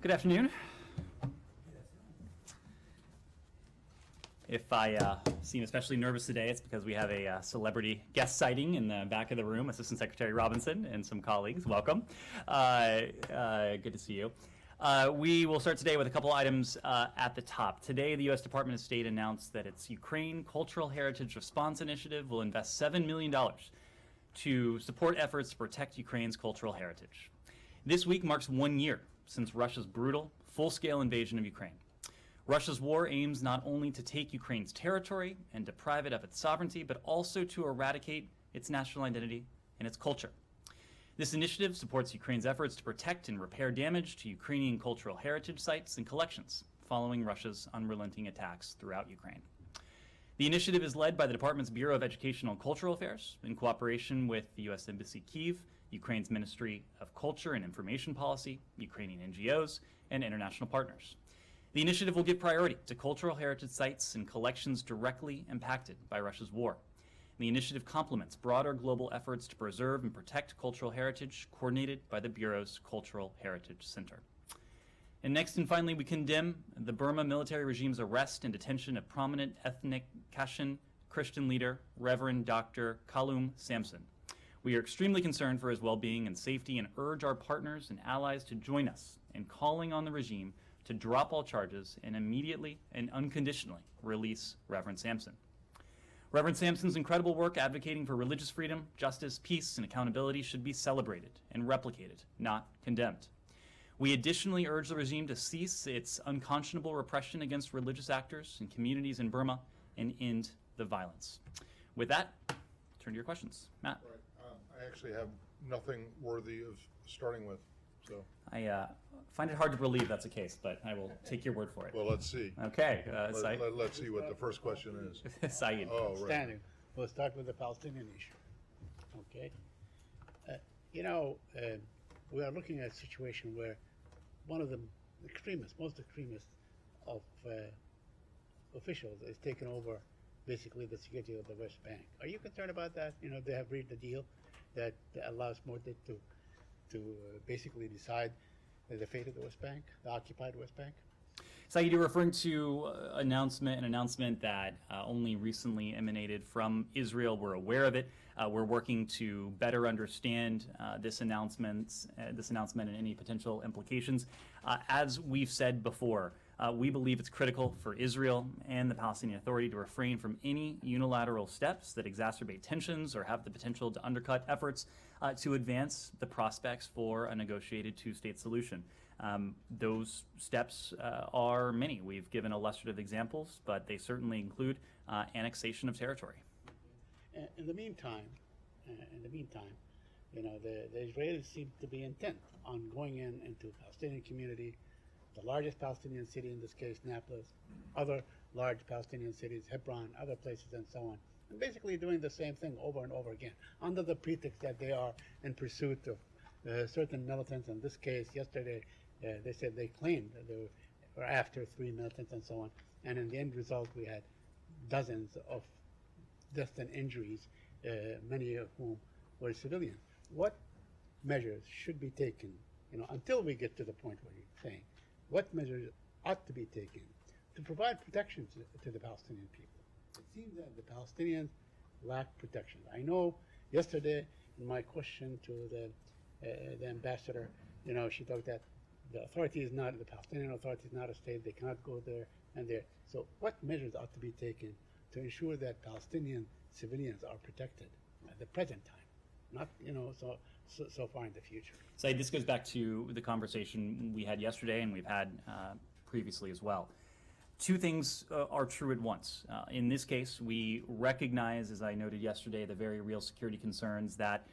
Good afternoon. If I seem especially nervous today, it's because we have a celebrity guest sighting in the back of the room, Assistant Secretary Robinson and some colleagues. Welcome. Good to see you. We will start today with a couple items at the top. Today, the U.S. Department of State announced that its Ukraine Cultural Heritage Response Initiative will invest $7 million to support efforts to protect Ukraine's cultural heritage. This week marks 1 year since Russia's brutal, full-scale invasion of Ukraine. Russia's war aims not only to take Ukraine's territory and deprive it of its sovereignty, but also to eradicate its national identity and its culture. This initiative supports Ukraine's efforts to protect and repair damage to Ukrainian cultural heritage sites and collections following Russia's unrelenting attacks throughout Ukraine. The initiative is led by the Department's Bureau of Educational and Cultural Affairs in cooperation with the U.S. Embassy Kyiv, Ukraine's Ministry of Culture and Information Policy, Ukrainian NGOs, and international partners. The initiative will give priority to cultural heritage sites and collections directly impacted by Russia's war. The initiative complements broader global efforts to preserve and protect cultural heritage coordinated by the Bureau's Cultural Heritage Center. And next and finally, we condemn the Burma military regime's arrest and detention of prominent ethnic Kachin Christian leader, Reverend Dr. Kalum Samson. We are extremely concerned for his well-being and safety and urge our partners and allies to join us in calling on the regime to drop all charges and immediately and unconditionally release Reverend Samson. Reverend Samson's incredible work advocating for religious freedom, justice, peace, and accountability should be celebrated and replicated, not condemned. We additionally urge the regime to cease its unconscionable repression against religious actors and communities in Burma and end the violence. With that, turn to your questions. Matt. Right. I actually have nothing worthy of starting with, so. I find it hard to believe that's the case, but I will take your word for it. Well, let's see. Okay, Saeed. Let's see what the first question is. Saeed. Oh, right. Standing. We'll start with the Palestinian issue. Okay. We are looking at a situation where one of the most extremist of officials is taking over basically the security of the West Bank. Are you concerned about that? They have reached a deal that allows Mordi to basically decide the fate of the West Bank, the occupied West Bank? Saeed, you're referring to an announcement that only recently emanated from Israel. We're aware of it. We're working to better understand this announcement and any potential implications. As we've said before, we believe it's critical for Israel and the Palestinian Authority to refrain from any unilateral steps that exacerbate tensions or have the potential to undercut efforts to advance the prospects for a negotiated two-state solution. Those steps are many. We've given illustrative examples, but they certainly include annexation of territory. In the meantime, the Israelis seem to be intent on going into the Palestinian community, the largest Palestinian city in this case, Nablus, other large Palestinian cities, Hebron, other places, and so on, and basically doing the same thing over and over again, under the pretext that they are in pursuit of certain militants. In this case, yesterday, they said they claimed that they were after 3 militants and so on, and in the end result, we had dozens of deaths and injuries, many of whom were civilians. What measures should be taken, until we get to the point where you're saying, what measures ought to be taken to provide protection to the Palestinian people? It seems that the Palestinians lack protection. I know yesterday in my question to the ambassador, she thought that the Palestinian Authority is not a state, they cannot go there and there. So what measures ought to be taken to ensure that Palestinian civilians are protected at the present time, not so far in the future? So this goes back to the conversation we had yesterday and we've had previously as well. Two things are true at once. In this case, we recognize, as I noted yesterday, the very real security concerns that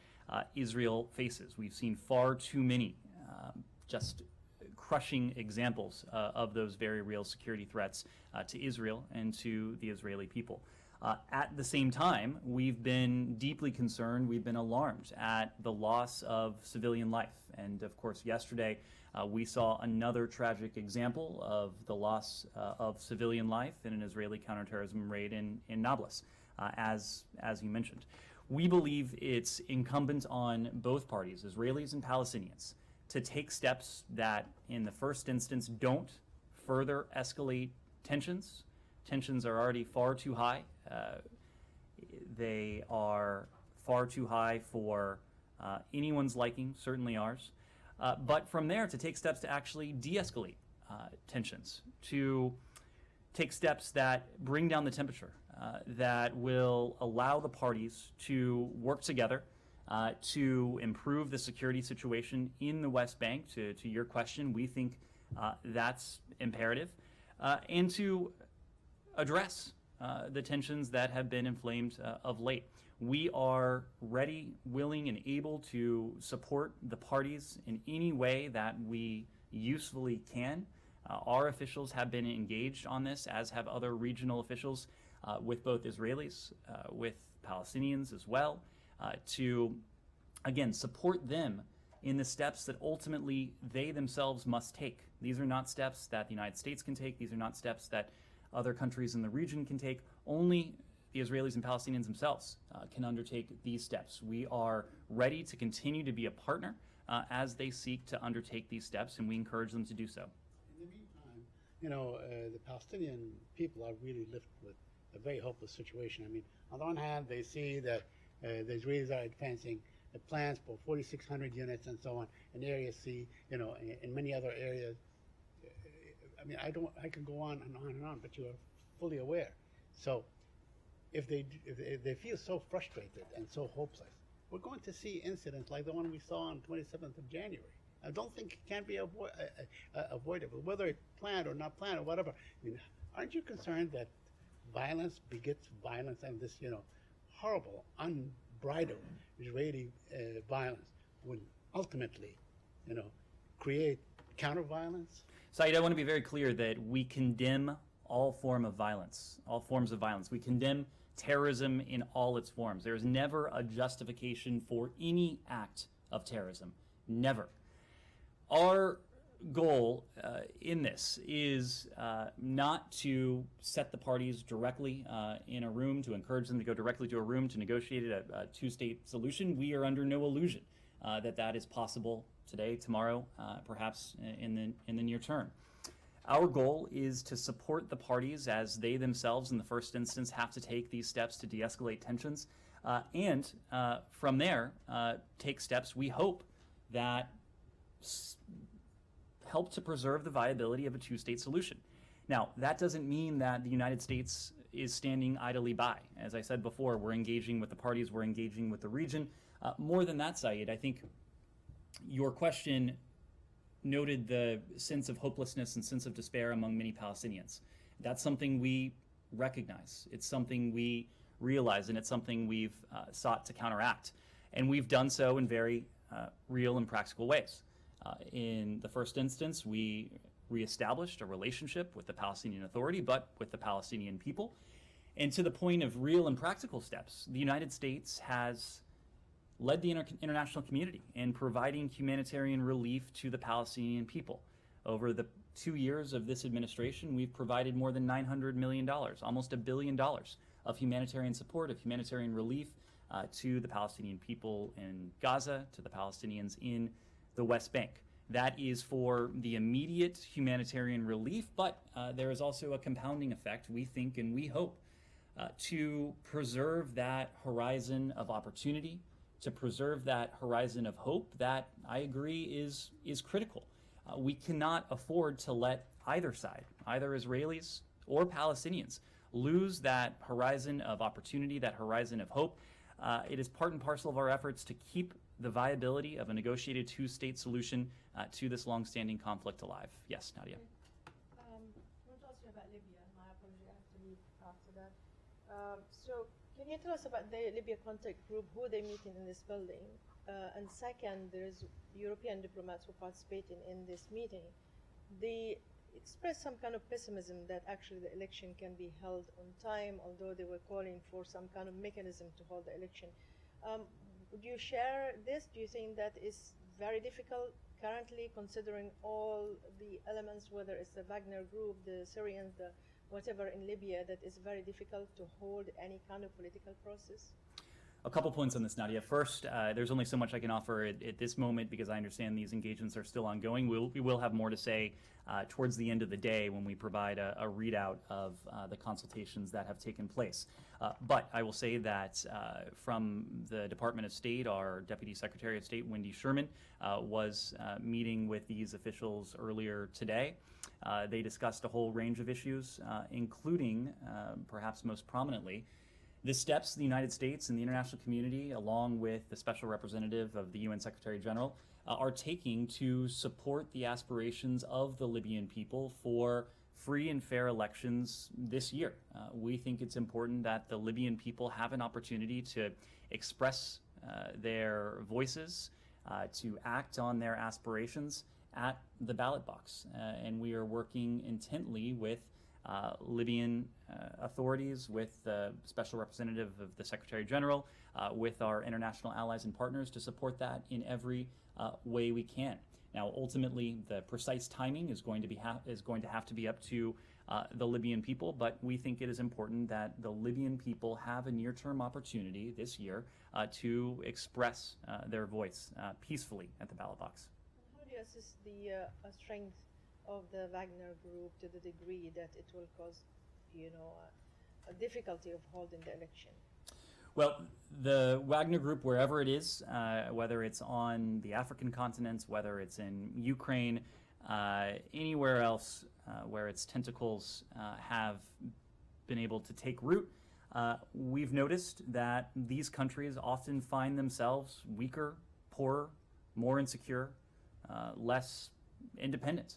Israel faces. We've seen far too many just crushing examples of those very real security threats to Israel and to the Israeli people. At the same time, we've been deeply concerned, we've been alarmed at the loss of civilian life. And of course, yesterday, we saw another tragic example of the loss of civilian life in an Israeli counterterrorism raid in Nablus, as you mentioned. We believe it's incumbent on both parties, Israelis and Palestinians, to take steps that, in the first instance, don't further escalate tensions. Tensions are already far too high. They are far too high for anyone's liking, certainly ours. But from there, to take steps to actually de-escalate tensions, to take steps that bring down the temperature, that will allow the parties to work together to improve the security situation in the West Bank. To your question, we think that's imperative, and to address the tensions that have been inflamed of late. We are ready, willing, and able to support the parties in any way that we usefully can. Our officials have been engaged on this, as have other regional officials, with both Israelis, with Palestinians as well, to, again, support them in the steps that ultimately they themselves must take. These are not steps that the United States can take. These are not steps that other countries in the region can take. Only the Israelis and Palestinians themselves can undertake these steps. We are ready to continue to be a partner as they seek to undertake these steps, and we encourage them to do so. In the meantime, you know, the Palestinian people are really left with a very hopeless situation. I mean, on the one hand, they see that the Israelis are advancing plans for 4,600 units and so on in Area C, you know, in many other areas. I mean, I can go on and on and on, but you are fully aware. So if they feel so frustrated and so hopeless, we're going to see incidents like the one we saw on 27th of January. I don't think it can be avoidable, whether it's planned or not planned or whatever. I mean, aren't you concerned that violence begets violence, and this, you know, horrible, unbridled Israeli violence would ultimately, you know, create counter-violence? Saeed, I want to be very clear that we condemn all forms of violence. We condemn terrorism in all its forms. There is never a justification for any act of terrorism. Never. Our goal in this is not to set the parties directly in a room, to encourage them to go directly to a room to negotiate a two-state solution. We are under no illusion that that is possible today, tomorrow, perhaps in the near term. Our goal is to support the parties as they themselves, in the first instance, have to take these steps to de-escalate tensions, and from there, take steps, we hope, that help to preserve the viability of a two-state solution. Now, that doesn't mean that the United States is standing idly by. As I said before, we're engaging with the parties, we're engaging with the region. More than that, Saeed, I think your question noted the sense of hopelessness and sense of despair among many Palestinians. That's something we recognize. It's something we realize, and it's something we've sought to counteract. And we've done so in very real and practical ways. In the first instance, we reestablished a relationship with the Palestinian Authority, but with the Palestinian people. And to the point of real and practical steps, the United States has led the international community in providing humanitarian relief to the Palestinian people. Over the 2 years of this administration, we've provided more than $900 million, almost $1 billion of humanitarian support, of humanitarian relief to the Palestinian people in Gaza, to the Palestinians in the West Bank. That is for the immediate humanitarian relief, but there is also a compounding effect, we think and we hope, to preserve that horizon of opportunity, to preserve that horizon of hope that, I agree, is critical. We cannot afford to let either side, either Israelis or Palestinians, lose that horizon of opportunity, that horizon of hope. It is part and parcel of our efforts to keep the viability of a negotiated two-state solution to this long-standing conflict alive. Yes, Nadia. I want to ask you about Libya. My apology, I have to leave after that. So can you tell us about the Libya contact group, who they're meeting in this building? And second, there's European diplomats who participating in this meeting. They expressed some kind of pessimism that actually the election can be held on time, although they were calling for some kind of mechanism to hold the election. Would you share this? Do you think that is very difficult currently, considering all the elements, whether it's the Wagner group, the Syrians, the whatever in Libya, that is very difficult to hold any kind of political process? A couple points on this, Nadia. First, there's only so much I can offer at this moment because I understand these engagements are still ongoing. We will have more to say towards the end of the day when we provide a readout of the consultations that have taken place. But I will say that from the Department of State, our Deputy Secretary of State, Wendy Sherman, was meeting with these officials earlier today. They discussed a whole range of issues, including, perhaps most prominently, the steps the United States and the international community, along with the Special Representative of the UN Secretary General, are taking to support the aspirations of the Libyan people for free and fair elections this year. We think it's important that the Libyan people have an opportunity to express their voices, to act on their aspirations at the ballot box. And we are working intently with Libyan authorities, with the Special Representative of the Secretary General, with our international allies and partners to support that in every way we can. Now, ultimately, the precise timing is going to have to be up to the Libyan people, but we think it is important that the Libyan people have a near-term opportunity this year to express their voice peacefully at the ballot box. How do you assess the strength of the Wagner group to the degree that it will cause, a difficulty of holding the election? Well, the Wagner group, wherever it is, whether it's on the African continent, whether it's in Ukraine, anywhere else where its tentacles have been able to take root, we've noticed that these countries often find themselves weaker, poorer, more insecure, less independent.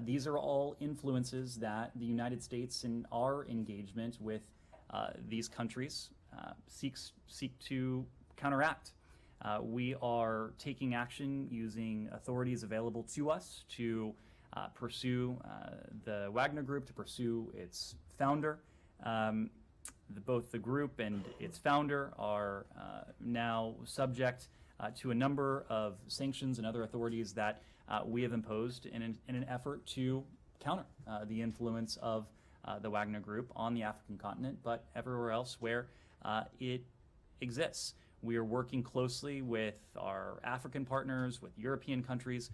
These are all influences that the United States in our engagement with these countries seek to counteract. We are taking action using authorities available to us to pursue the Wagner Group, to pursue its founder. Both the group and its founder are now subject to a number of sanctions and other authorities that we have imposed in an effort to counter the influence of the Wagner Group on the African continent, but everywhere else where it exists. We are working closely with our African partners, with European countries,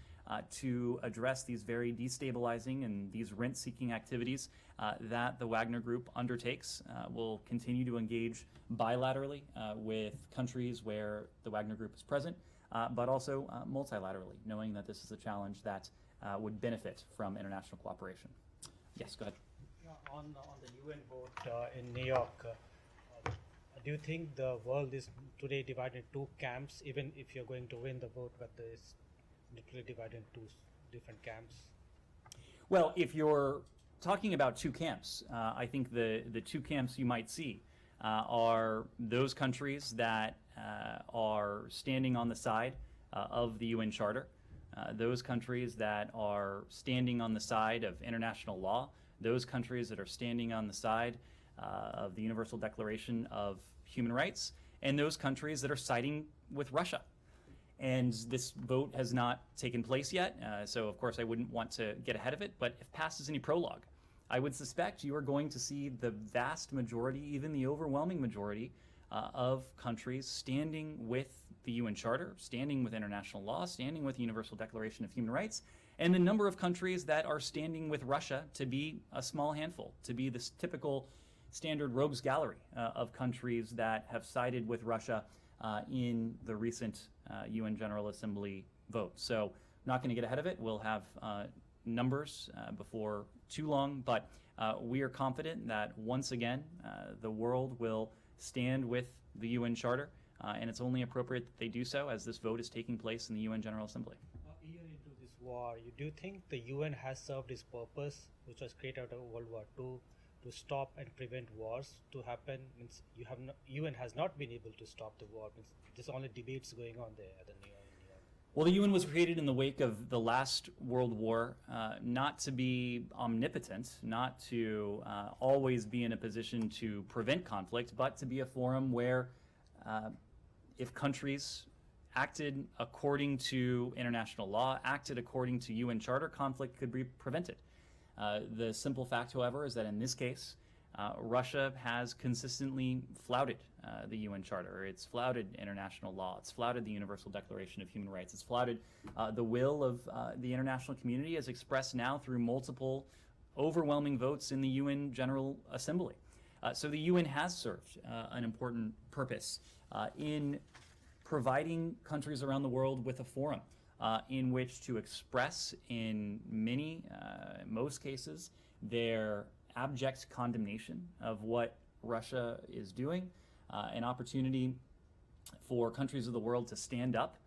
to address these very destabilizing and these rent-seeking activities that the Wagner Group undertakes. We'll continue to engage bilaterally with countries where the Wagner Group is present, but also multilaterally, knowing that this is a challenge that would benefit from international cooperation. Yes, go ahead. On the UN vote in New York, do you think the world is today divided into two camps, even if you're going to win the vote, but it's literally divided into two different camps? Well, if you're talking about two camps, I think the two camps you might see are those countries that are standing on the side of the UN Charter, those countries that are standing on the side of international law, those countries that are standing on the side of the Universal Declaration of Human Rights, and those countries that are siding with Russia. And this vote has not taken place yet, so of course I wouldn't want to get ahead of it, but if past is any prologue, I would suspect you are going to see the vast majority, even the overwhelming majority, of countries standing with the UN Charter, standing with international law, standing with the Universal Declaration of Human Rights, and the number of countries that are standing with Russia to be a small handful, to be this typical standard rogues gallery of countries that have sided with Russia in the recent UN General Assembly vote. So not going to get ahead of it. We'll have numbers before too long, but we are confident that once again the world will stand with the UN Charter, and it's only appropriate that they do so as this vote is taking place in the UN General Assembly. A year into this war, do you think the UN has served its purpose, which was created out of World War II, to stop and prevent wars to happen? Means UN has not been able to stop the war. Means there's only debates going on there at the New York. Well, the UN was created in the wake of the last World War, not to be omnipotent, not to always be in a position to prevent conflict, but to be a forum where if countries acted according to international law, acted according to UN Charter, conflict could be prevented. The simple fact, however, is that in this case, Russia has consistently flouted the UN Charter. It's flouted international law. It's flouted the Universal Declaration of Human Rights. It's flouted the will of the international community as expressed now through multiple overwhelming votes in the UN General Assembly. So the UN has served an important purpose in providing countries around the world with a forum in which to express, in most cases, their abject condemnation of what Russia is doing, an opportunity for countries of the world to stand up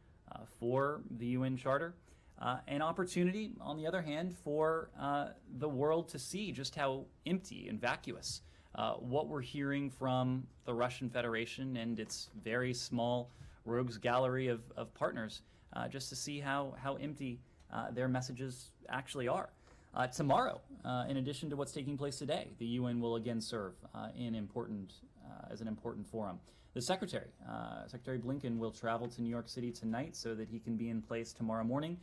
for the UN Charter, an opportunity, on the other hand, for the world to see just how empty and vacuous what we're hearing from the Russian Federation and its very small rogues gallery of partners, just to see how empty their messages actually are. Tomorrow, in addition to what's taking place today, the UN will again serve as an important forum. The Secretary Blinken, will travel to New York City tonight so that he can be in place tomorrow morning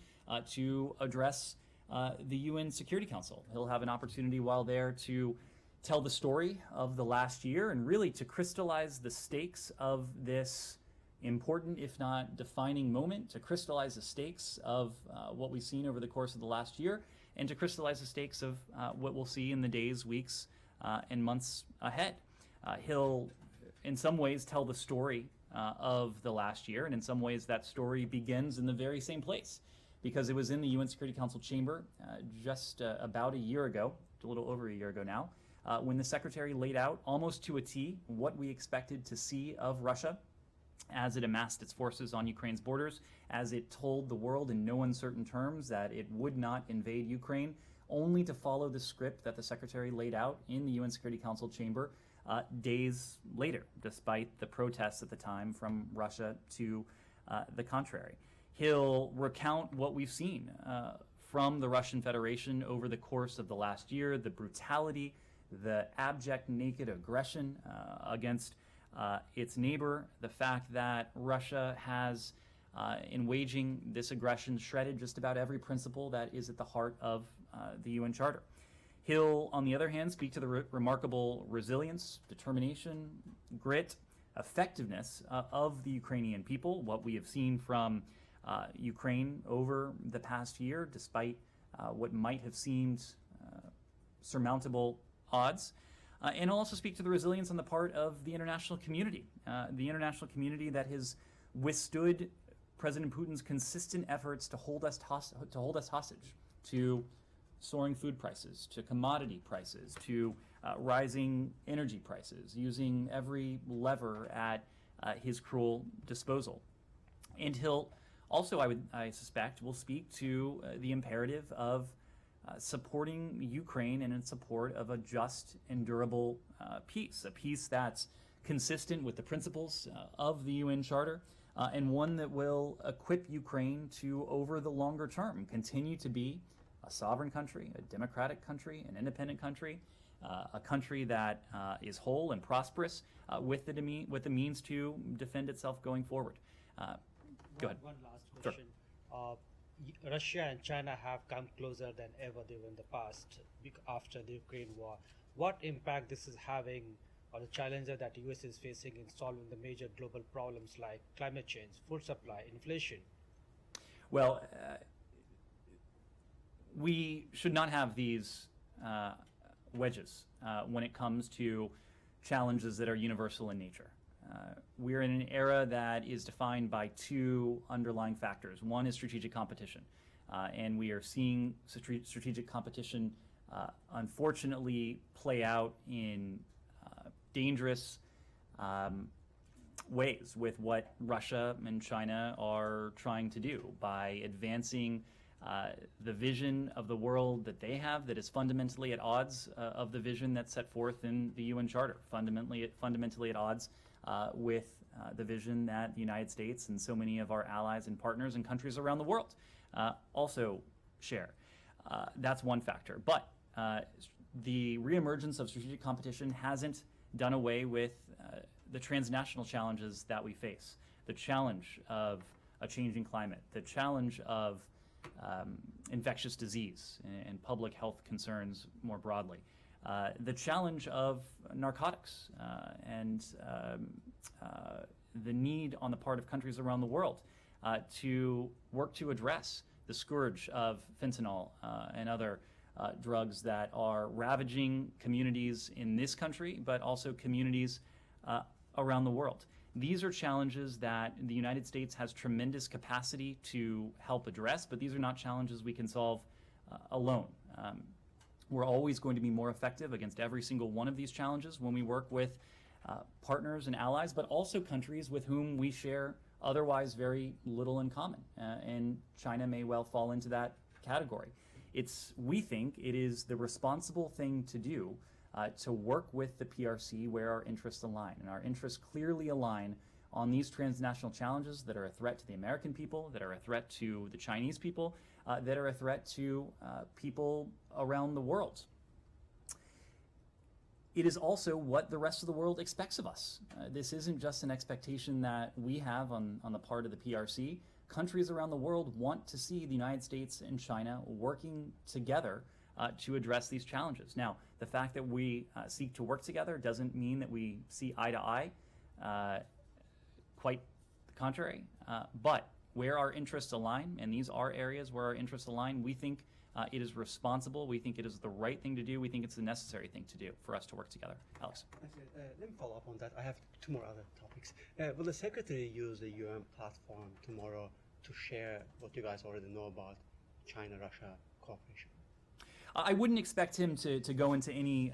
to address the UN Security Council. He'll have an opportunity while there to tell the story of the last year and really to crystallize the stakes of this important, if not defining moment, to crystallize the stakes of what we've seen over the course of the last year, and to crystallize the stakes of what we'll see in the days, weeks, and months ahead. He'll, in some ways, tell the story of the last year, and in some ways that story begins in the very same place, because it was in the UN Security Council chamber just about a year ago, a little over a year ago now, when the Secretary laid out almost to a T what we expected to see of Russia as it amassed its forces on Ukraine's borders, as it told the world in no uncertain terms that it would not invade Ukraine, only to follow the script that the Secretary laid out in the UN Security Council chamber days later, despite the protests at the time from Russia to the contrary. He'll recount what we've seen from the Russian Federation over the course of the last year, the brutality, the abject, naked aggression against its neighbor, the fact that Russia has, in waging this aggression, shredded just about every principle that is at the heart of the UN Charter. He'll, on the other hand, speak to the remarkable resilience, determination, grit, effectiveness of the Ukrainian people, what we have seen from Ukraine over the past year, despite what might have seemed surmountable odds. And he'll also speak to the resilience on the part of the international community that has withstood President Putin's consistent efforts to hold us hostage to soaring food prices, to commodity prices, to rising energy prices, using every lever at his cruel disposal. And he'll also, I suspect, will speak to the imperative of supporting Ukraine and in support of a just and durable peace, a peace that's consistent with the principles of the UN Charter, and one that will equip Ukraine to, over the longer term, continue to be a sovereign country, a democratic country, an independent country, a country that is whole and prosperous with the means to defend itself going forward. Go ahead. One last question. Sure. Russia and China have come closer than ever they were in the past after the Ukraine war. What impact this is having on the challenges that the US is facing in solving the major global problems like climate change, food supply, inflation? Well, we should not have these wedges when it comes to challenges that are universal in nature. We're in an era that is defined by two underlying factors. One is strategic competition, and we are seeing strategic competition unfortunately play out in dangerous ways with what Russia and China are trying to do by advancing the vision of the world that they have that is fundamentally at odds of the vision that's set forth in the UN Charter, fundamentally at odds with the vision that the United States and so many of our allies and partners and countries around the world also share. That's one factor. But the reemergence of strategic competition hasn't done away with the transnational challenges that we face. The challenge of a changing climate, the challenge of infectious disease and public health concerns more broadly, the challenge of narcotics and the need on the part of countries around the world to work to address the scourge of fentanyl and other drugs that are ravaging communities in this country, but also communities around the world. These are challenges that the United States has tremendous capacity to help address, but these are not challenges we can solve alone. We're always going to be more effective against every single one of these challenges when we work with partners and allies, but also countries with whom we share otherwise very little in common. And China may well fall into that category. We think it is the responsible thing to do to work with the PRC where our interests align. And our interests clearly align on these transnational challenges that are a threat to the American people, that are a threat to the Chinese people, that are a threat to people around the world. It is also what the rest of the world expects of us. This isn't just an expectation that we have on the part of the PRC. Countries around the world want to see the United States and China working together to address these challenges. Now, the fact that we seek to work together doesn't mean that we see eye to eye. Quite the contrary. But where our interests align, and these are areas where our interests align, we think it is responsible, we think it is the right thing to do, we think it's the necessary thing to do for us to work together. Alex. Let me follow up on that. I have two more other topics. Will the Secretary use the UN platform tomorrow to share what you guys already know about China-Russia cooperation? I wouldn't expect him to go into any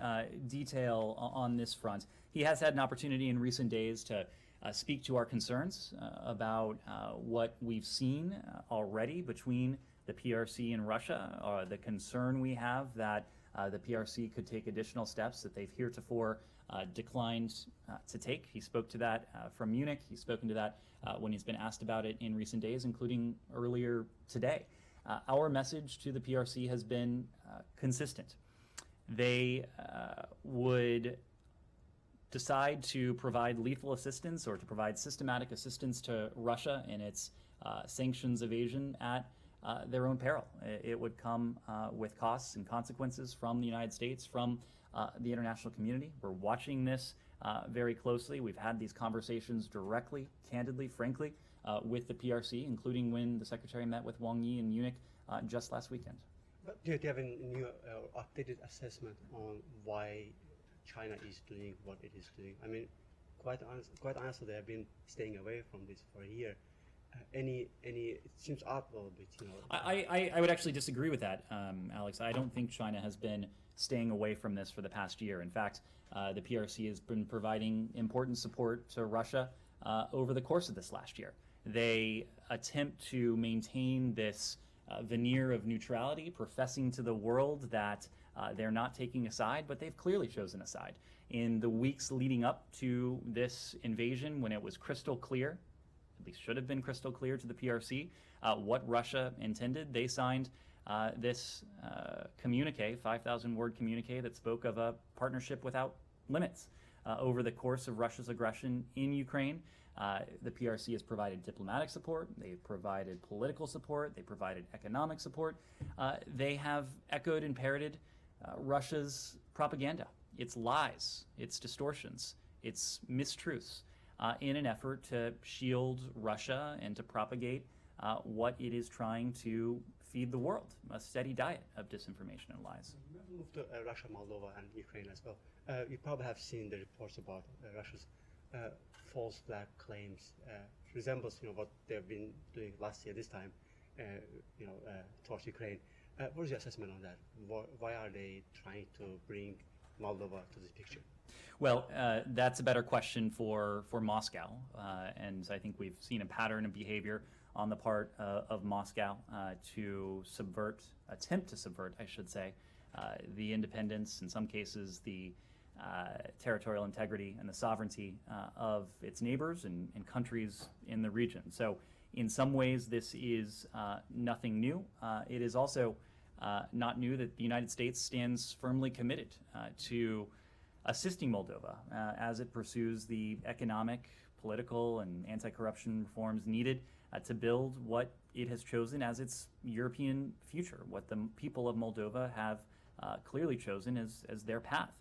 detail on this front. He has had an opportunity in recent days to speak to our concerns about what we've seen already between the PRC and Russia, the concern we have that the PRC could take additional steps that they've heretofore declined to take. He spoke to that from Munich. He's spoken to that when he's been asked about it in recent days, including earlier today. Our message to the PRC has been consistent. They would decide to provide lethal assistance or to provide systematic assistance to Russia in its sanctions evasion at their own peril. It would come with costs and consequences from the United States, from the international community. We're watching this very closely. We've had these conversations directly, candidly, frankly, with the PRC, including when the Secretary met with Wang Yi in Munich just last weekend. But do you have a new updated assessment on why China is doing what it is doing? I mean, quite honestly, they have been staying away from this for a year. It seems odd a little bit, you know. I would actually disagree with that, Alex. I don't think China has been staying away from this for the past year. In fact, the PRC has been providing important support to Russia over the course of this last year. They attempt to maintain this veneer of neutrality, professing to the world that they're not taking a side, but they've clearly chosen a side. In the weeks leading up to this invasion, when it was crystal clear, at least should have been crystal clear to the PRC, what Russia intended, they signed this communique, 5,000-word communique that spoke of a partnership without limits. Over the course of Russia's aggression in Ukraine, the PRC has provided diplomatic support, they've provided political support, they provided economic support. They have echoed and parroted Russia's propaganda, its lies, its distortions, its mistruths, in an effort to shield Russia and to propagate what it is trying to feed the world, a steady diet of disinformation and lies. We'll move to Russia, Moldova, and Ukraine as well. You probably have seen the reports about Russia's false flag claims. Resembles, what they've been doing last year, this time, towards Ukraine. What is your assessment on that? Why are they trying to bring Moldova to this picture? Well, that's a better question for Moscow, and I think we've seen a pattern of behavior on the part of Moscow to attempt to subvert, I should say, the independence, in some cases the territorial integrity and the sovereignty of its neighbors and countries in the region. So in some ways this is nothing new. It is also not new that the United States stands firmly committed to assisting Moldova as it pursues the economic, political, and anti-corruption reforms needed to build what it has chosen as its European future, what the people of Moldova have clearly chosen as their path.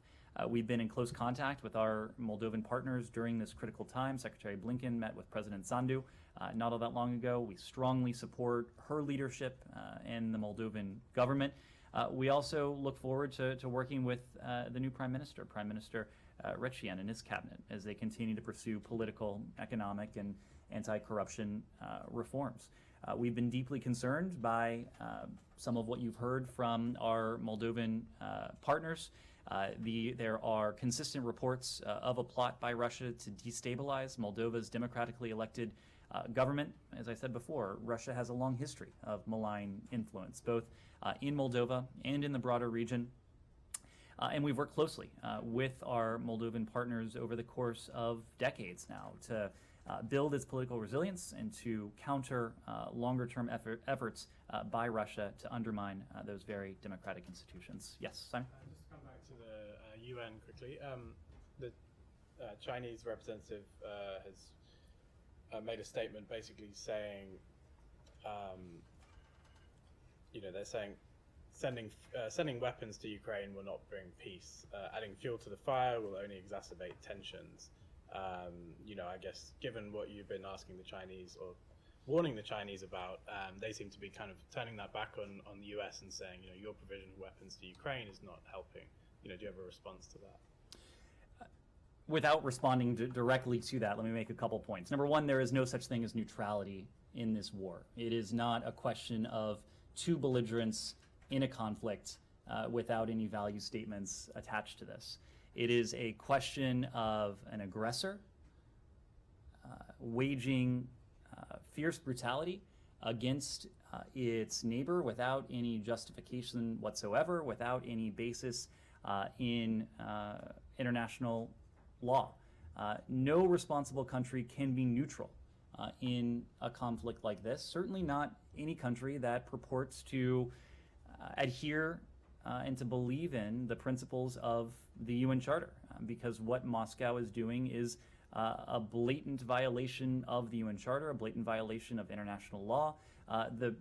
We've been in close contact with our Moldovan partners during this critical time. Secretary Blinken met with President Sandu not all that long ago. We strongly support her leadership and the Moldovan government. We also look forward to working with the new Prime Minister Recien and his cabinet as they continue to pursue political, economic, and anti-corruption reforms. We've been deeply concerned by some of what you've heard from our Moldovan partners. There are consistent reports of a plot by Russia to destabilize Moldova's democratically elected government. As I said before, Russia has a long history of malign influence, both in Moldova and in the broader region. And we've worked closely with our Moldovan partners over the course of decades now to build its political resilience and to counter longer-term efforts by Russia to undermine those very democratic institutions. Yes, Simon? Just come back to the UN quickly. The Chinese representative has made a statement basically saying, they're saying sending weapons to Ukraine will not bring peace. Adding fuel to the fire will only exacerbate tensions. I guess given what you've been asking the Chinese or warning the Chinese about, they seem to be kind of turning that back on the US and saying, your provision of weapons to Ukraine is not helping. Do you have a response to that? Without responding directly to that, let me make a couple points. Number one, there is no such thing as neutrality in this war. It is not a question of two belligerents in a conflict without any value statements attached to this. It is a question of an aggressor waging fierce brutality against its neighbor without any justification whatsoever, without any basis in international law. No responsible country can be neutral in a conflict like this, certainly not any country that purports to adhere and to believe in the principles of the UN Charter, because what Moscow is doing is a blatant violation of the UN Charter, a blatant violation of international law. The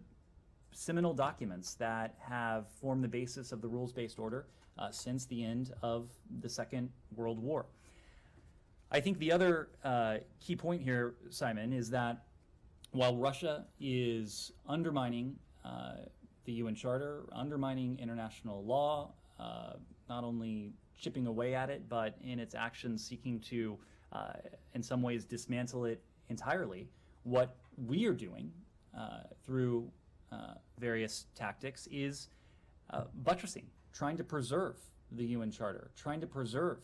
seminal documents that have formed the basis of the rules-based order since the end of the Second World War. I think the other key point here, Simon, is that while Russia is undermining the UN Charter, undermining international law, not only chipping away at it, but in its actions seeking to, in some ways, dismantle it entirely, what we are doing through various tactics is buttressing, trying to preserve the UN Charter, trying to preserve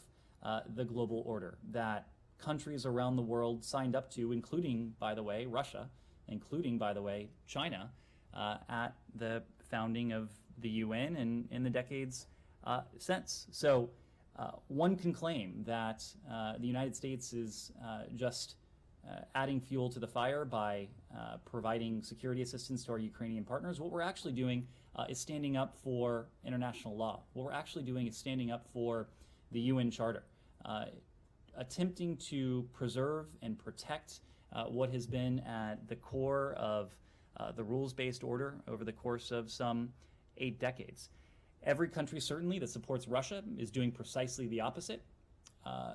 the global order that countries around the world signed up to, including, by the way, Russia, including, by the way, China, at the founding of the UN and in the decades since. So one can claim that the United States is just adding fuel to the fire by providing security assistance to our Ukrainian partners. What we're actually doing is standing up for international law. What we're actually doing is standing up for the UN Charter, attempting to preserve and protect what has been at the core of the rules-based order over the course of some 8 decades. Every country, certainly, that supports Russia is doing precisely the opposite.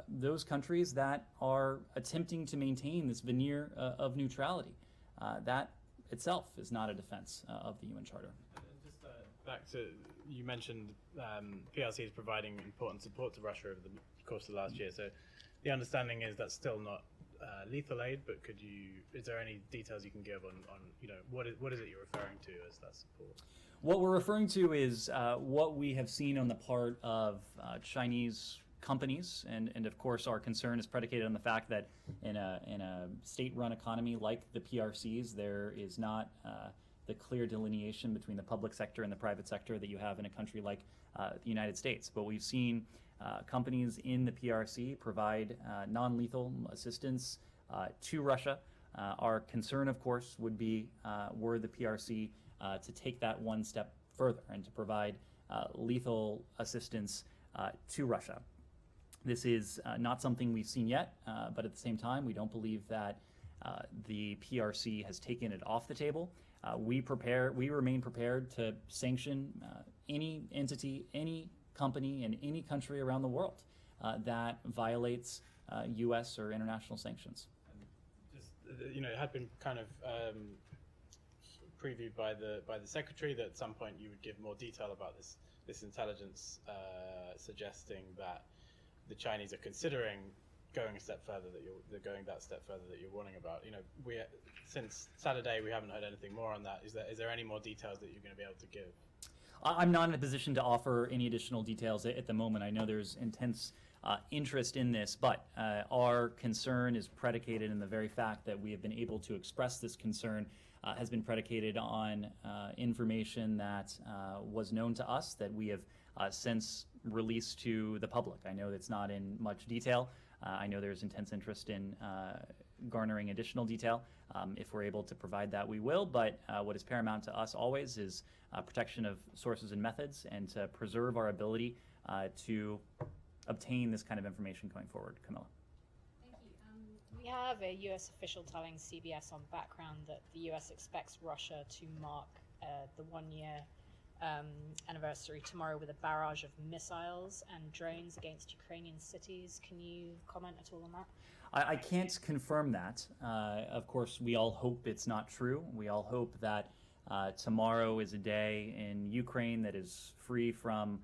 Those countries that are attempting to maintain this veneer of neutrality, that itself is not a defense of the UN Charter. Just back to, you mentioned PRC is providing important support to Russia over the course of the last year. So the understanding is that's still not lethal aid, but is there any details you can give on what is it you're referring to as that support? What we're referring to is what we have seen on the part of Chinese companies, and of course our concern is predicated on the fact that in a state-run economy like the PRCs, there is not the clear delineation between the public sector and the private sector that you have in a country like the United States. But we've seen companies in the PRC provide non-lethal assistance to Russia. Our concern, of course, would be were the PRC to take that one step further and to provide lethal assistance to Russia. This is not something we've seen yet, but at the same time, we don't believe that the PRC has taken it off the table. We remain prepared to sanction any entity, any company in any country around the world that violates U.S. or international sanctions. Just, it had been kind of previewed by the secretary that at some point you would give more detail about this intelligence suggesting that the Chinese are considering going a step further that step further that you're warning about. Since Saturday we haven't heard anything more on that. Is there any more details that you're going to be able to give? I'm not in a position to offer any additional details at the moment. I know there's intense interest in this, but our concern is predicated in the very fact that we have been able to express this concern has been predicated on information that was known to us that we have since released to the public. I know that's not in much detail. I know there's intense interest in garnering additional detail. If we're able to provide that, we will, but what is paramount to us always is protection of sources and methods and to preserve our ability to obtain this kind of information going forward. Camilla. Thank you. We have a U.S. official telling CBS on background that the U.S. expects Russia to mark the one-year anniversary tomorrow with a barrage of missiles and drones against Ukrainian cities. Can you comment at all on that? I can't confirm that. Of course, we all hope it's not true. We all hope that tomorrow is a day in Ukraine that is free from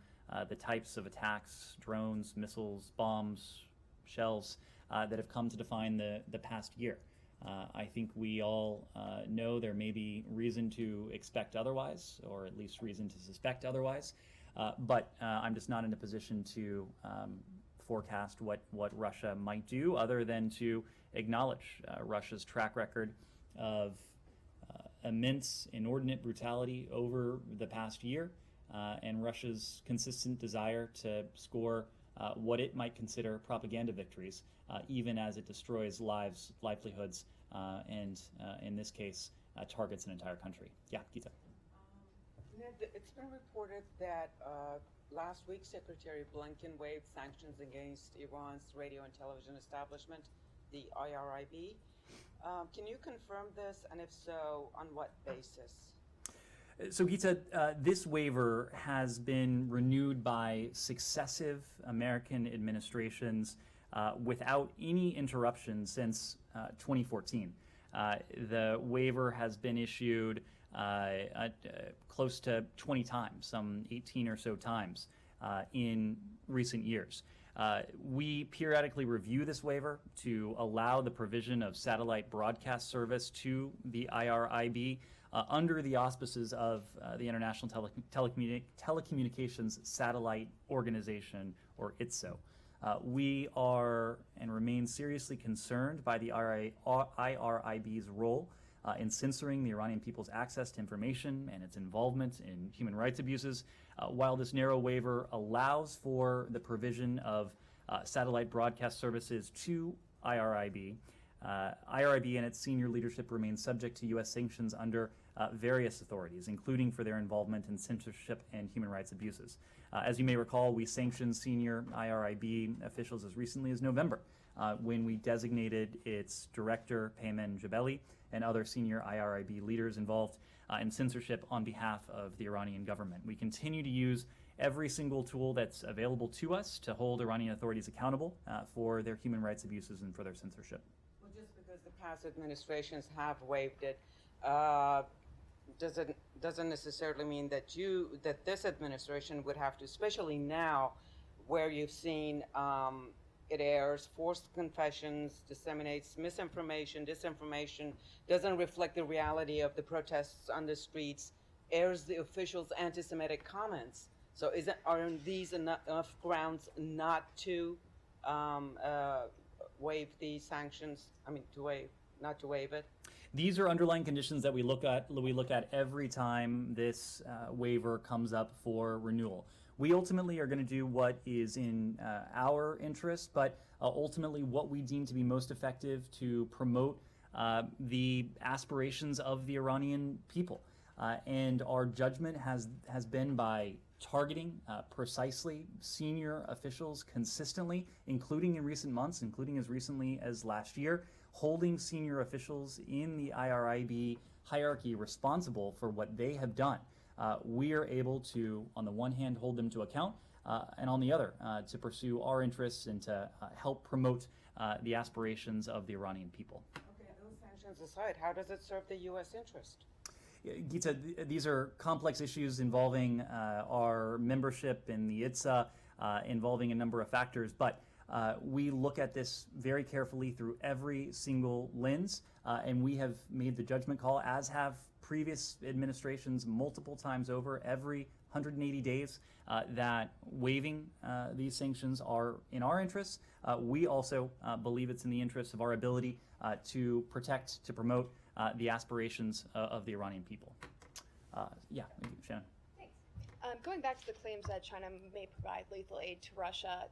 the types of attacks, drones, missiles, bombs, shells that have come to define the past year. I think we all know there may be reason to expect otherwise, or at least reason to suspect otherwise, but I'm just not in a position to forecast what Russia might do other than to acknowledge Russia's track record of immense, inordinate brutality over the past year, and Russia's consistent desire to score what it might consider propaganda victories, even as it destroys lives, livelihoods, and in this case, targets an entire country. Yeah, Gita. Ned, it's been reported that last week Secretary Blinken waived sanctions against Iran's radio and television establishment, the IRIB. Can you confirm this, and if so, on what basis? So, Gita, this waiver has been renewed by successive American administrations without any interruption since 2014. The waiver has been issued close to 20 times, some 18 or so times in recent years. We periodically review this waiver to allow the provision of satellite broadcast service to the IRIB under the auspices of the International Telecommunications Satellite Organization, or ITSO. We are and remain seriously concerned by the IRIB's role in censoring the Iranian people's access to information and its involvement in human rights abuses. While this narrow waiver allows for the provision of satellite broadcast services to IRIB, IRIB and its senior leadership remain subject to U.S. sanctions under various authorities, including for their involvement in censorship and human rights abuses. As you may recall, we sanctioned senior IRIB officials as recently as November when we designated its director, Payman Jebeli, and other senior IRIB leaders involved in censorship on behalf of the Iranian government. We continue to use every single tool that's available to us to hold Iranian authorities accountable for their human rights abuses and for their censorship. Well, just because the past administrations have waived it, doesn't necessarily mean that this administration would have to, especially now, where you've seen it airs forced confessions, disseminates misinformation, disinformation, doesn't reflect the reality of the protests on the streets, airs the officials' anti-Semitic comments. So aren't these enough grounds not to waive the sanctions? I mean, not to waive it? These are underlying conditions that we look at every time this waiver comes up for renewal. We ultimately are going to do what is in our interest, but ultimately what we deem to be most effective to promote the aspirations of the Iranian people. And our judgment has been by targeting precisely senior officials consistently, including in recent months, including as recently as last year, holding senior officials in the IRIB hierarchy responsible for what they have done we are able to, on the one hand, hold them to account, and on the other, to pursue our interests and to help promote the aspirations of the Iranian people. Okay, those sanctions aside, how does it serve the U.S. interest? Gita, these are complex issues involving our membership in the ITSA, involving a number of factors, but we look at this very carefully through every single lens, and we have made the judgment call, as have previous administrations multiple times over, every 180 days, that waiving these sanctions are in our interests. We also believe it's in the interest of our ability to protect, to promote the aspirations of the Iranian people. Yeah, thank you, Shannon. Thanks. Going back to the claims that China may provide lethal aid to Russia,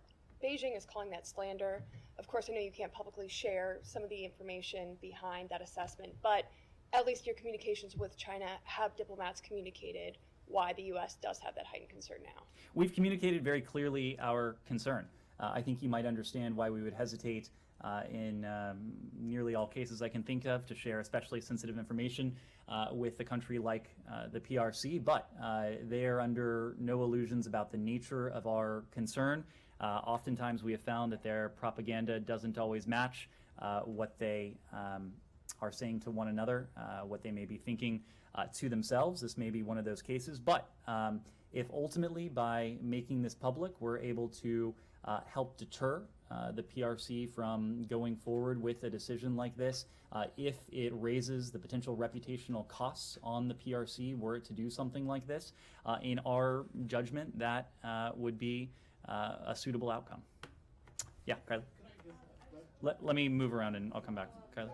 Beijing is calling that slander. Of course, I know you can't publicly share some of the information behind that assessment, but at least your communications with China, have diplomats communicated why the U.S. does have that heightened concern now? We've communicated very clearly our concern. I think you might understand why we would hesitate in nearly all cases I can think of to share especially sensitive information with a country like the PRC, but they are under no illusions about the nature of our concern. Oftentimes we have found that their propaganda doesn't always match what they are saying to one another, what they may be thinking to themselves. This may be one of those cases, but if ultimately by making this public we're able to help deter the PRC from going forward with a decision like this, if it raises the potential reputational costs on the PRC were it to do something like this, in our judgment that would be a suitable outcome. Yeah, Kylie. Let me move around and I'll come back. Kylie.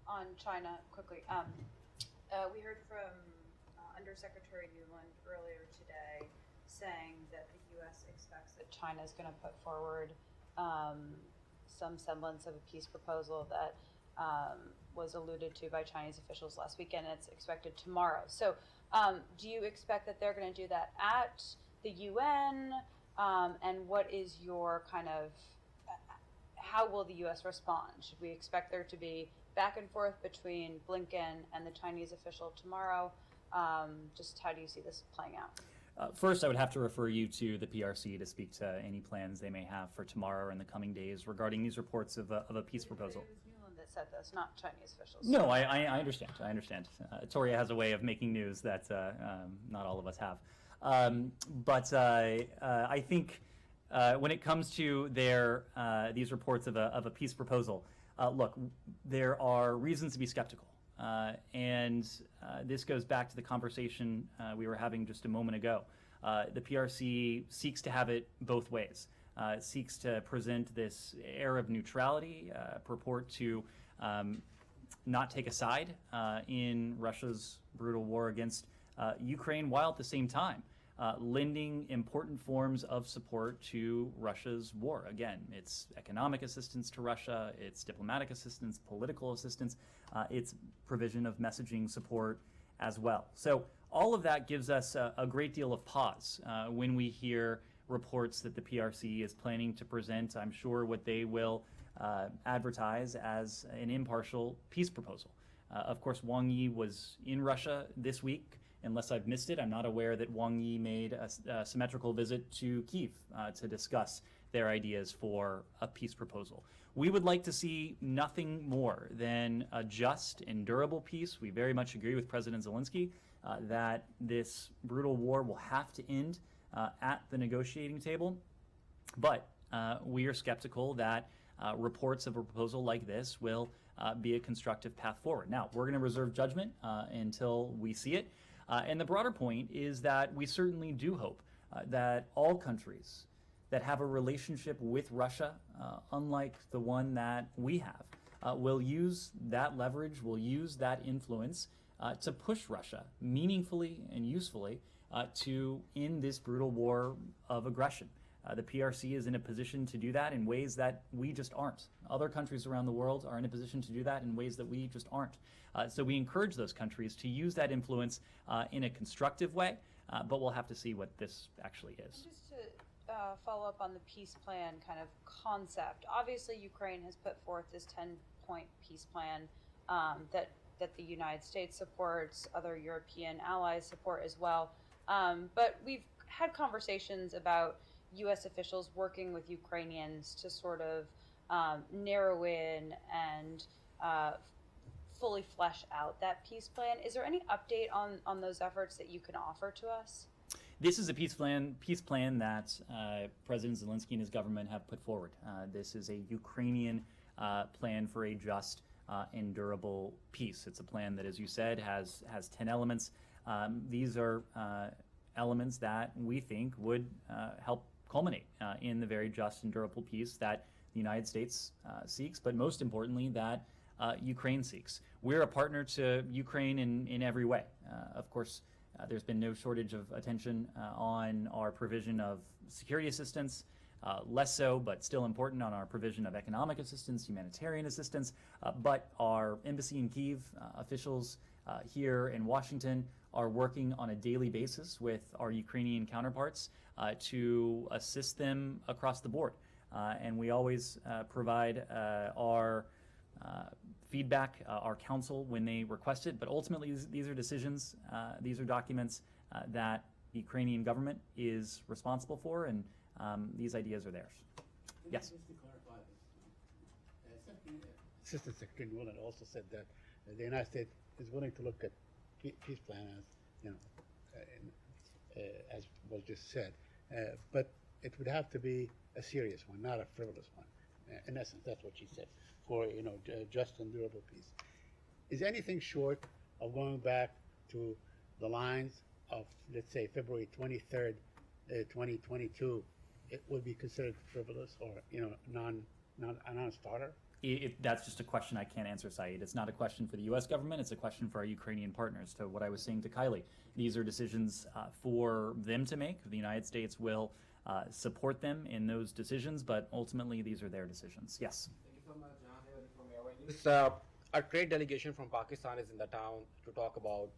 On China, quickly. We heard from Undersecretary Nuland earlier today saying that the U.S. expects that China is going to put forward some semblance of a peace proposal that was alluded to by Chinese officials last weekend, and it's expected tomorrow. So do you expect that they're going to do that at the UN? And what is your kind of, how will the U.S. respond? Should we expect there to be back and forth between Blinken and the Chinese official tomorrow? Just how do you see this playing out? First, I would have to refer you to the PRC to speak to any plans they may have for tomorrow or in the coming days regarding these reports of a peace proposal. It was Nuland that said this, not Chinese officials. No, I understand. I understand. Toria has a way of making news that not all of us have. But I think when it comes to their these reports of a peace proposal, look, there are reasons to be skeptical. And this goes back to the conversation we were having just a moment ago. The PRC seeks to have it both ways. It seeks to present this air of neutrality, purport to not take a side in Russia's brutal war against Ukraine, while at the same time lending important forms of support to Russia's war. Again, it's economic assistance to Russia, it's diplomatic assistance, political assistance, it's provision of messaging support as well. So all of that gives us a great deal of pause when we hear reports that the PRC is planning to present, I'm sure, what they will advertise as an impartial peace proposal. Of course, Wang Yi was in Russia this week. Unless I've missed it, I'm not aware that Wang Yi made a symmetrical visit to Kyiv to discuss their ideas for a peace proposal. We would like to see nothing more than a just and durable peace. We very much agree with President Zelensky that this brutal war will have to end at the negotiating table. But we are skeptical that reports of a proposal like this will be a constructive path forward. Now, we're going to reserve judgment until we see it. And the broader point is that we certainly do hope that all countries that have a relationship with Russia, unlike the one that we have, will use that leverage, will use that influence to push Russia meaningfully and usefully to end this brutal war of aggression. The PRC is in a position to do that in ways that we just aren't. Other countries around the world are in a position to do that in ways that we just aren't. So we encourage those countries to use that influence in a constructive way, but we'll have to see what this actually is. Just to follow up on the peace plan kind of concept, obviously Ukraine has put forth this 10-point peace plan that that the United States supports, other European allies support as well. But we've had conversations about U.S. officials working with Ukrainians to sort of narrow in and fully flesh out that peace plan. Is there any update on those efforts that you can offer to us? This is a peace plan that President Zelensky and his government have put forward. This is a Ukrainian plan for a just and durable peace. It's a plan that, as you said, has 10 elements. These are elements that we think would help culminate in the very just and durable peace that the United States seeks, but most importantly, that Ukraine seeks. We're a partner to Ukraine in every way. Of course, there's been no shortage of attention on our provision of security assistance, less so, but still important, on our provision of economic assistance, humanitarian assistance. But our embassy in Kyiv, officials here in Washington, are working on a daily basis with our Ukrainian counterparts to assist them across the board. And we always provide our feedback, our counsel when they request it. But ultimately, these are decisions, these are documents that the Ukrainian government is responsible for, and these ideas are theirs. Yes? Just to clarify this, Assistant Secretary Nuland also said that the United States is willing to look at peace plan as, you know, as was just said, but it would have to be a serious one, not a frivolous one. In essence, that's what she said, for, you know, just and durable peace. Is anything short of going back to the lines of, let's say, February 23rd, 2022, it would be considered frivolous or, you know, a non-starter? That's just a question I can't answer, Saeed. It's not a question for the U.S. government. It's a question for our Ukrainian partners. To what I was saying to Kylie, these are decisions for them to make. The United States will support them in those decisions, but ultimately these are their decisions. Yes? Thank you so much, John. Our trade delegation from Pakistan is in the town to talk about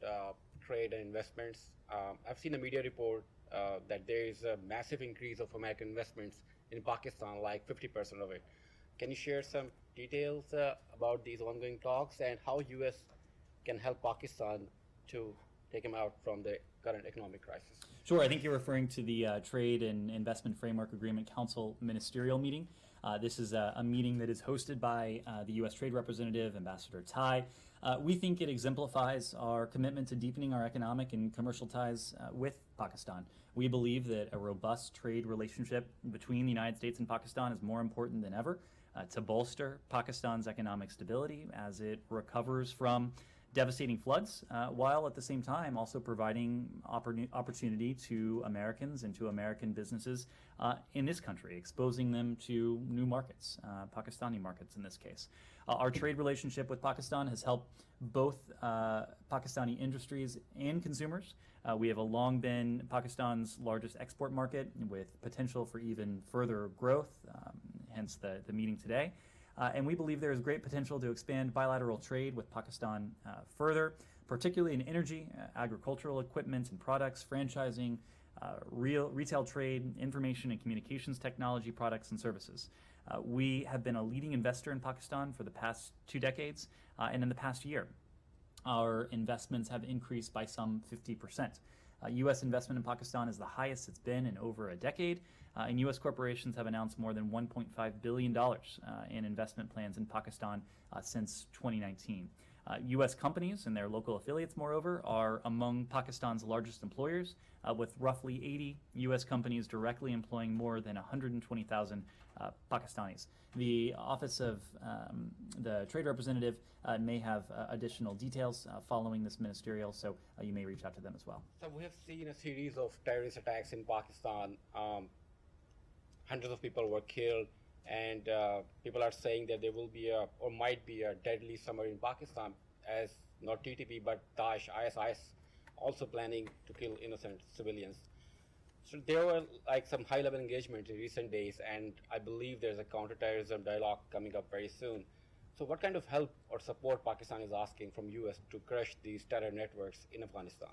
trade and investments. I've seen a media report that there is a massive increase of American investments in Pakistan, like 50% of it. Can you share some details about these ongoing talks and how U.S. can help Pakistan to take them out from the current economic crisis? Sure. I think you're referring to the Trade and Investment Framework Agreement Council ministerial meeting. This is a meeting that is hosted by the U.S. Trade Representative, Ambassador Tai. We think it exemplifies our commitment to deepening our economic and commercial ties with Pakistan. We believe that a robust trade relationship between the United States and Pakistan is more important than ever to bolster Pakistan's economic stability as it recovers from devastating floods, while at the same time also providing opportunity to Americans and to American businesses in this country, exposing them to new markets, Pakistani markets in this case. Our trade relationship with Pakistan has helped both Pakistani industries and consumers. We have long been Pakistan's largest export market with potential for even further growth, hence the meeting today. And we believe there is great potential to expand bilateral trade with Pakistan further, particularly in energy, agricultural equipment and products, franchising, retail trade, information and communications technology products and services. We have been a leading investor in Pakistan for the past 2 decades, and in the past year, our investments have increased by some 50%. U.S. investment in Pakistan is the highest it's been in over a decade, and U.S. corporations have announced more than $1.5 billion in investment plans in Pakistan since 2019. U.S. companies and their local affiliates, moreover, are among Pakistan's largest employers, with roughly 80 U.S. companies directly employing more than 120,000 Pakistanis. The Office of the Trade Representative may have additional details following this ministerial, so you may reach out to them as well. So we have seen a series of terrorist attacks in Pakistan. Hundreds of people were killed, and people are saying that there will be or might be a deadly summer in Pakistan, as not TTP but Daesh, ISIS also planning to kill innocent civilians. So there were like some high-level engagement in recent days, and I believe there's a counterterrorism dialogue coming up very soon. So what kind of help or support Pakistan is asking from U.S. to crush these terror networks in Afghanistan?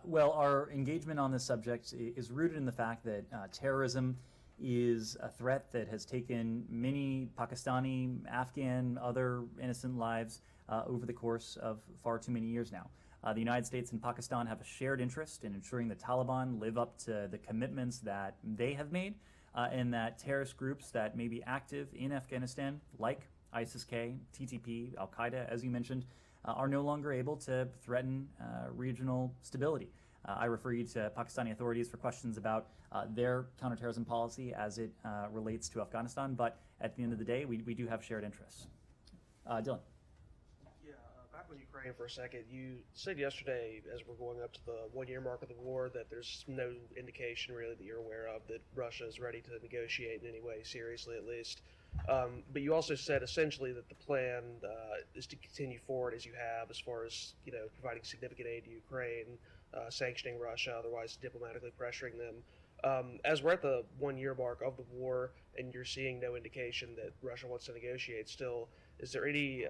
Well, our engagement on this subject is rooted in the fact that terrorism is a threat that has taken many Pakistani, Afghan, other innocent lives over the course of far too many years now. The United States and Pakistan have a shared interest in ensuring the Taliban live up to the commitments that they have made, and that terrorist groups that may be active in Afghanistan, like ISIS-K, TTP, Al-Qaeda, as you mentioned, are no longer able to threaten regional stability. I refer you to Pakistani authorities for questions about their counterterrorism policy as it relates to Afghanistan, but at the end of the day, we do have shared interests. Dylan. Yeah, back on Ukraine for a second. You said yesterday, as we're going up to the one-year mark of the war, that there's no indication really that you're aware of that Russia is ready to negotiate in any way, seriously at least. But you also said essentially that the plan is to continue forward as you have, as far as providing significant aid to Ukraine, sanctioning Russia, otherwise diplomatically pressuring them. As we're at the one-year mark of the war, and you're seeing no indication that Russia wants to negotiate still, is there any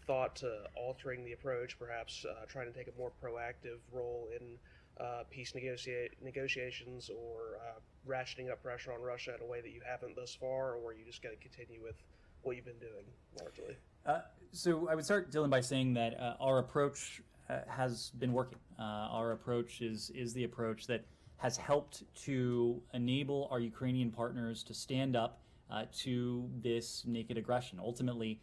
thought to altering the approach, perhaps trying to take a more proactive role in peace negotiations, or ratcheting up pressure on Russia in a way that you haven't thus far, or are you just going to continue with what you've been doing largely? So I would start, Dylan, by saying that our approach has been working. Our approach is the approach that has helped to enable our Ukrainian partners to stand up to this naked aggression. Ultimately,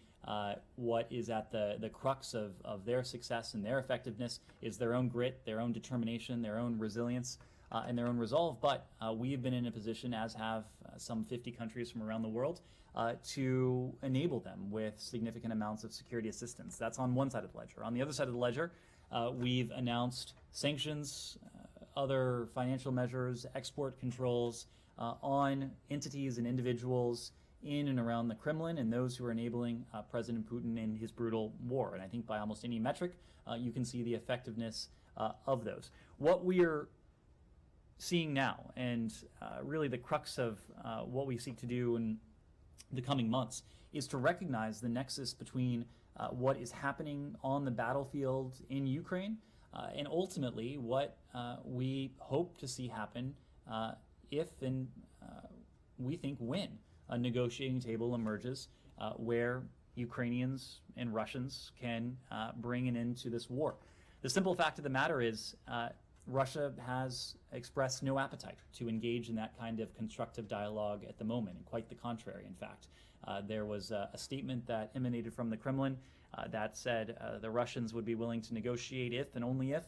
what is at the crux of their success and their effectiveness is their own grit, their own determination, their own resilience, and their own resolve. But we have been in a position, as have some 50 countries from around the world, to enable them with significant amounts of security assistance. That's on one side of the ledger. On the other side of the ledger, we've announced sanctions, other financial measures, export controls on entities and individuals in and around the Kremlin and those who are enabling President Putin in his brutal war. And I think by almost any metric, you can see the effectiveness of those. What we are seeing now, and really the crux of what we seek to do in the coming months, is to recognize the nexus between what is happening on the battlefield in Ukraine and ultimately what we hope to see happen if and we think when a negotiating table emerges where Ukrainians and Russians can bring an end to this war. The simple fact of the matter is Russia has expressed no appetite to engage in that kind of constructive dialogue at the moment, and quite the contrary, in fact. There was a statement that emanated from the Kremlin that said the Russians would be willing to negotiate if and only if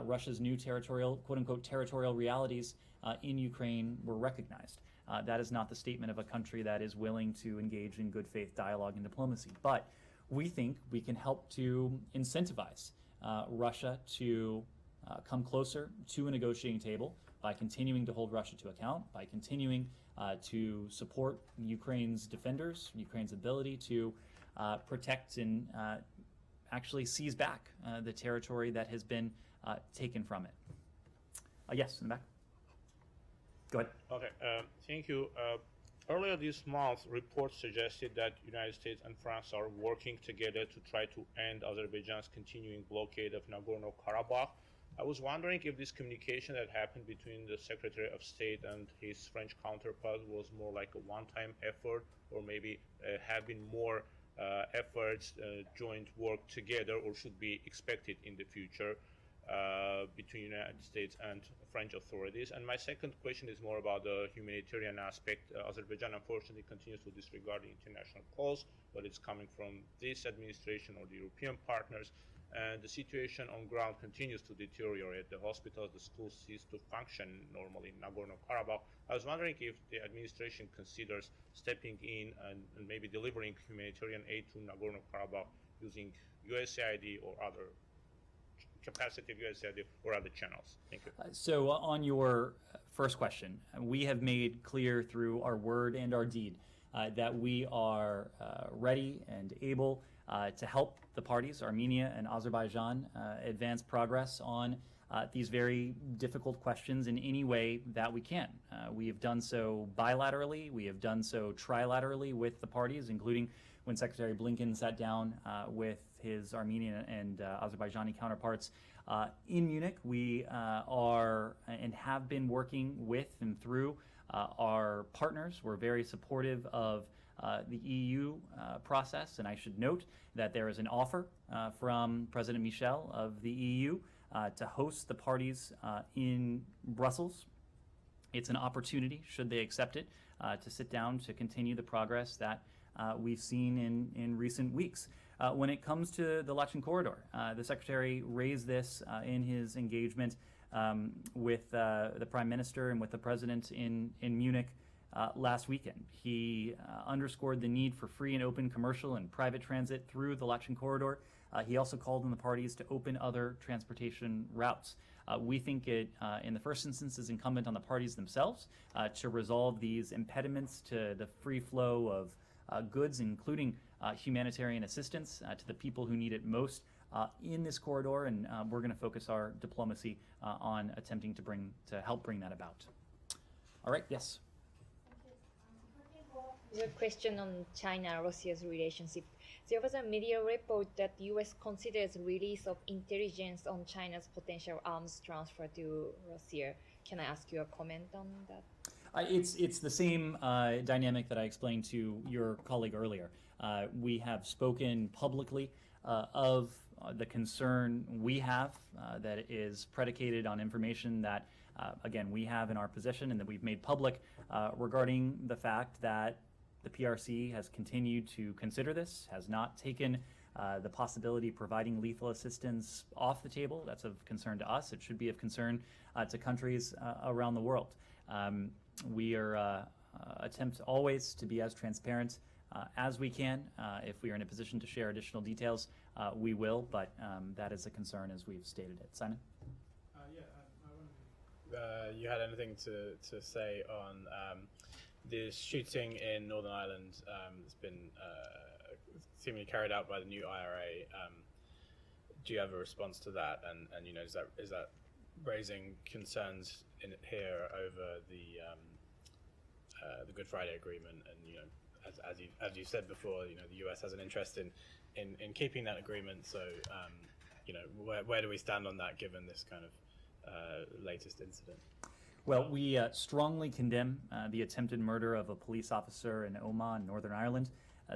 Russia's new territorial, quote-unquote, territorial realities in Ukraine were recognized. That is not the statement of a country that is willing to engage in good faith dialogue and diplomacy. But we think we can help to incentivize Russia to come closer to a negotiating table by continuing to hold Russia to account, by continuing to support Ukraine's defenders, Ukraine's ability to protect and actually seize back the territory that has been taken from it. Yes, in the back. Go ahead. Okay, thank you. Earlier this month, reports suggested that United States and France are working together to try to end Azerbaijan's continuing blockade of Nagorno-Karabakh. I was wondering if this communication that happened between the Secretary of State and his French counterpart was more like a one-time effort, or maybe have been more efforts, joint work together, or should be expected in the future between United States and French authorities. And my second question is more about the humanitarian aspect. Azerbaijan unfortunately continues to disregard the international calls, but it's coming from this administration or the European partners. And the situation on ground continues to deteriorate. The hospitals, the schools cease to function normally in Nagorno-Karabakh. I was wondering if the administration considers stepping in and maybe delivering humanitarian aid to Nagorno-Karabakh using USAID or other capacity of USAID or other channels. Thank you. So on your first question, we have made clear through our word and our deed that we are ready and able to help the parties, Armenia and Azerbaijan, advance progress on these very difficult questions in any way that we can. We have done so bilaterally, we have done so trilaterally with the parties, including when Secretary Blinken sat down with his Armenian and Azerbaijani counterparts in Munich. We are and have been working with and through our partners. We're very supportive of the EU process, and I should note that there is an offer from President Michel of the EU to host the parties in Brussels. It's an opportunity, should they accept it, to sit down to continue the progress that we've seen in recent weeks. When it comes to the Lachen corridor, the Secretary raised this in his engagement with the Prime Minister and with the President in Munich last weekend. He underscored the need for free and open commercial and private transit through the Lachen corridor. He also called on the parties to open other transportation routes. We think it, in the first instance, is incumbent on the parties themselves to resolve these impediments to the free flow of goods, including humanitarian assistance to the people who need it most in this corridor, and we're going to focus our diplomacy on attempting to help bring that about. All right, yes? There's a question on China-Russia's relationship. There was a media report that the U.S. considers release of intelligence on China's potential arms transfer to Russia. Can I ask you a comment on that? It's the same dynamic that I explained to your colleague earlier. We have spoken publicly of the concern we have that is predicated on information that, again, we have in our possession and that we've made public regarding the fact that the PRC has continued to consider this, has not taken the possibility of providing lethal assistance off the table. That's of concern to us. It should be of concern to countries around the world. We are attempt always to be as transparent as we can. If we are in a position to share additional details, we will, but that is a concern as we've stated it. Simon? You had anything to say on the shooting in Northern Ireland that's been seemingly carried out by the new IRA? Do you have a response to that? And you know, is that raising concerns here over the Good Friday Agreement? And you know, as you said before, you know, the US has an interest in keeping that agreement. So you know, where do we stand on that, given this kind of latest incident? Well, we strongly condemn the attempted murder of a police officer in Omagh, Northern Ireland.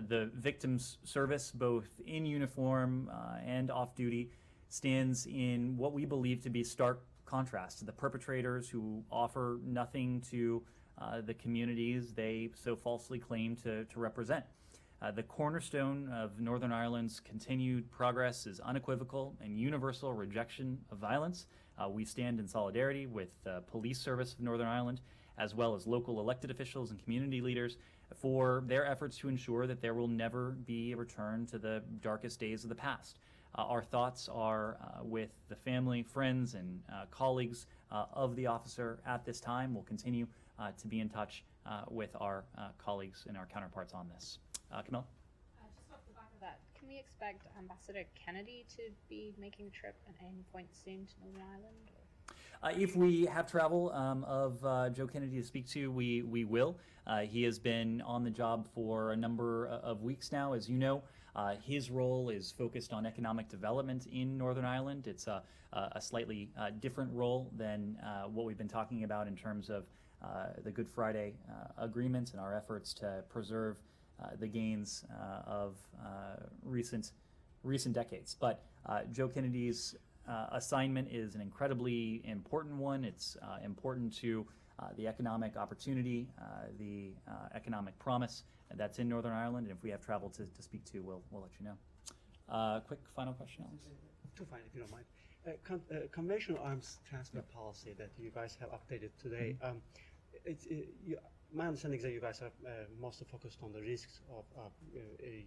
The victim's service, both in uniform and off-duty, stands in what we believe to be stark contrast to the perpetrators who offer nothing to the communities they so falsely claim to represent. The cornerstone of Northern Ireland's continued progress is unequivocal and universal rejection of violence. We stand in solidarity with the police service of Northern Ireland, as well as local elected officials and community leaders, for their efforts to ensure that there will never be a return to the darkest days of the past. Our thoughts are with the family, friends, and colleagues of the officer at this time. We'll continue to be in touch with our colleagues and our counterparts on this. Camilla? Just off the back of that, can we expect Ambassador Kennedy to be making a trip at any point soon to Northern Ireland? If we have travel of Joe Kennedy to speak to, we will. He has been on the job for a number of weeks now, as you know. His role is focused on economic development in Northern Ireland. It's a slightly different role than what we've been talking about in terms of the Good Friday Agreement and our efforts to preserve the gains of recent decades. But Joe Kennedy's assignment is an incredibly important one. It's important to the economic opportunity, the economic promise that's in Northern Ireland. And if we have travel to speak to, we'll let you know. Quick final question, Alex? Too fine, if you don't mind. Conventional arms transfer policy that you guys have updated today. My understanding is that you guys are mostly focused on the risks of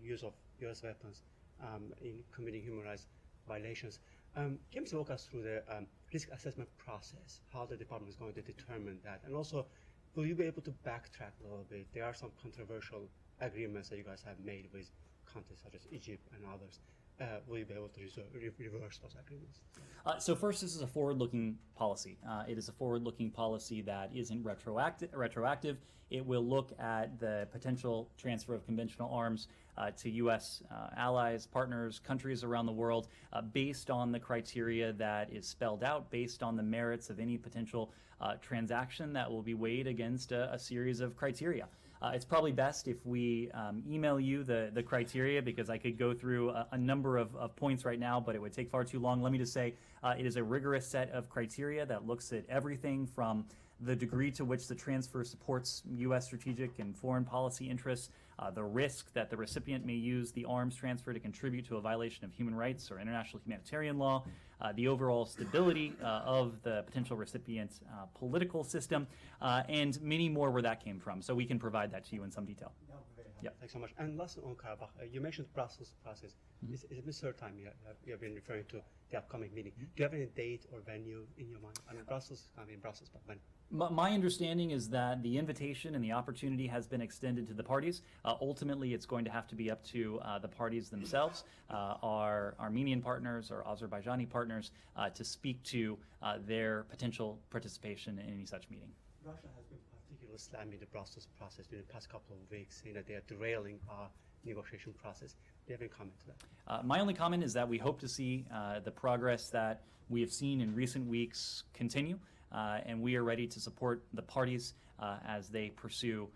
use of U.S. weapons in committing human rights violations. Can you walk us through the risk assessment process, how the department is going to determine that? And also, will you be able to backtrack a little bit? There are some controversial agreements that you guys have made with countries such as Egypt and others. Will you be able to reverse those agreements? So first, this is a forward-looking policy. It is a forward-looking policy that isn't retroactive. It will look at the potential transfer of conventional arms to U.S. Allies, partners, countries around the world, based on the criteria that is spelled out, based on the merits of any potential transaction that will be weighed against a series of criteria. It's probably best if we email you the criteria, because I could go through a number of points right now, but it would take far too long. Let me just say it is a rigorous set of criteria that looks at everything from the degree to which the transfer supports U.S. strategic and foreign policy interests, the risk that the recipient may use the arms transfer to contribute to a violation of human rights or international humanitarian law, the overall stability of the potential recipient's political system, and many more where that came from. So we can provide that to you in some detail. Yeah, thanks so much. And last on Karabakh, you mentioned Brussels process. Is it the third time you have been referring to the upcoming meeting? Do you have any date or venue in your mind? I mean, Brussels, but when? My understanding is that the invitation and the opportunity has been extended to the parties. Ultimately, it's going to have to be up to the parties themselves, our Armenian partners, our Azerbaijani partners, to speak to their potential participation in any such meeting. Russia has been particularly slamming the Brussels process during the past couple of weeks, saying that they are derailing our negotiation process. Do you have any comment to that? My only comment is that we hope to see the progress that we have seen in recent weeks continue, and we are ready to support the parties as they pursue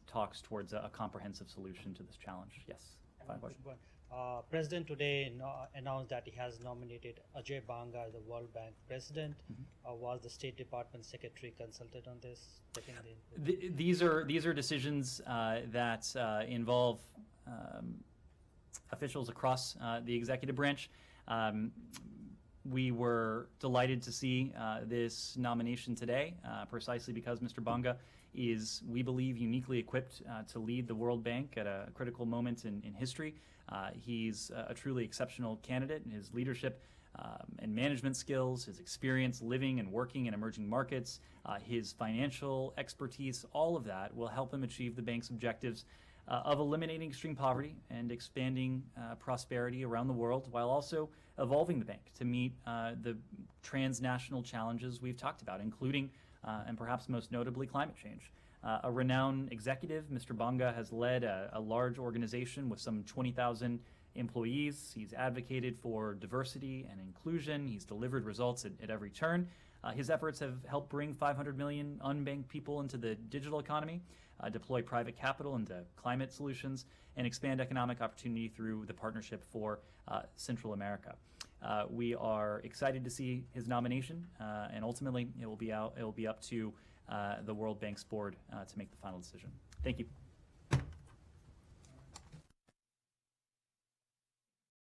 talks towards a comprehensive solution to this challenge. Yes, final question. President today announced that he has nominated Ajay Banga as the World Bank president. Was the State Department secretary consulted on this? These are decisions that involve officials across the executive branch. We were delighted to see this nomination today, precisely because Mr. Banga is, we believe, uniquely equipped to lead the World Bank at a critical moment in history. He's a truly exceptional candidate, and his leadership and management skills, his experience living and working in emerging markets, his financial expertise, all of that will help him achieve the bank's objectives of eliminating extreme poverty and expanding prosperity around the world, while also evolving the bank to meet the transnational challenges we've talked about, including and perhaps most notably climate change. A renowned executive, Mr. Banga has led a large organization with some 20,000 employees. He's advocated for diversity and inclusion. He's delivered results at every turn. His efforts have helped bring 500 million unbanked people into the digital economy, deploy private capital into climate solutions, and expand economic opportunity through the Partnership for Central America. We are excited to see his nomination, and ultimately it will be up to the World Bank's board to make the final decision. Thank you.